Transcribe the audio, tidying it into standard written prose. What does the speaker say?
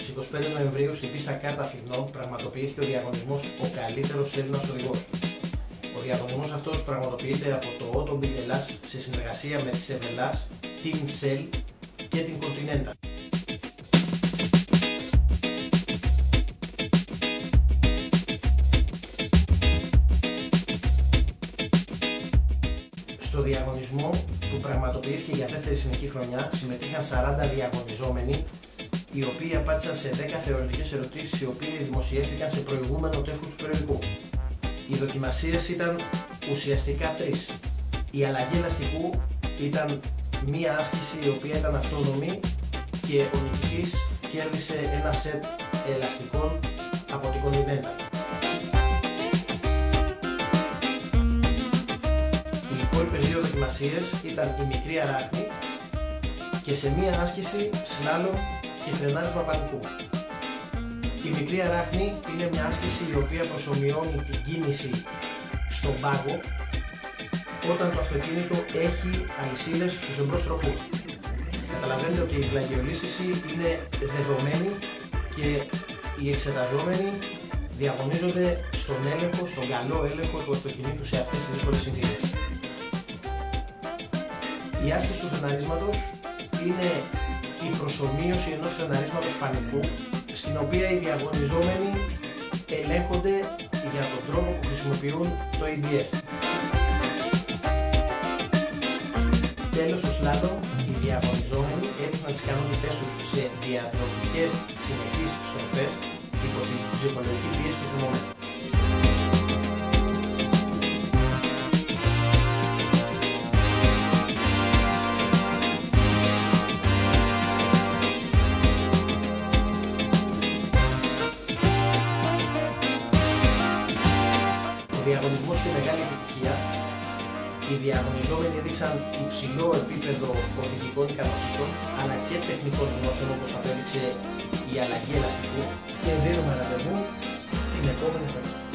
Στις 25 Νοεμβρίου στην πίστα Κάρτα Αθηνών πραγματοποιήθηκε ο διαγωνισμός «Ο καλύτερος Έλληνας οδηγός». Ο διαγωνισμός αυτός πραγματοποιείται από το Autobild Ελλάς σε συνεργασία με τη Σεβελάς, την Shell και την Continental. Στο διαγωνισμό που πραγματοποιήθηκε για δεύτερη συνεχή χρονιά συμμετείχαν 40 διαγωνιζόμενοι, οι οποίοι απάντησαν σε 10 θεωρητικές ερωτήσεις, οι οποίες δημοσιεύτηκαν σε προηγούμενο τεύχος του περιοδικού. Οι δοκιμασίες ήταν ουσιαστικά τρεις. Η αλλαγή ελαστικού ήταν μία άσκηση η οποία ήταν αυτόνομη και ο νικητής κέρδισε ένα σετ ελαστικών από την Continental. Οι υπόλοιπες δύο δοκιμασίες ήταν η μικρή αράχνη και σε μία άσκηση σλάλομ και φρενάρισμα πανικού. Η μικρή αράχνη είναι μια άσκηση η οποία προσομοιώνει την κίνηση στον πάγο όταν το αυτοκίνητο έχει αλυσίδες στους εμπρός τροχούς. Καταλαβαίνετε ότι η πλαγιολίσθηση είναι δεδομένη και οι εξεταζόμενοι διαγωνίζονται στον έλεγχο, στον καλό έλεγχο του αυτοκινήτου σε αυτές τις δύσκολες συνθήκες. Η άσκηση του φρεναρίσματος είναι η προσομοίωση ενός φρεναρίσματος πανικού, στην οποία οι διαγωνιζόμενοι ελέγχονται για τον τρόπο που χρησιμοποιούν το ABS. Τέλος, στο σλάλομ, οι διαγωνιζόμενοι έδειχναν τις ικανότητές τους σε διαδρομικές συνεχείς στροφές υπό την ψυχολογική πίεση του χειμώνα. Ο διαγωνισμός και μεγάλη επιτυχία. Οι διαγωνιζόμενοι έδειξαν υψηλό επίπεδο οδηγικών ικανοτήτων αλλά και τεχνικών γνώσεων, όπως απέδειξε η αλλαγή ελαστικού, και δίνουμε ραντεβού την επόμενη χρονιά.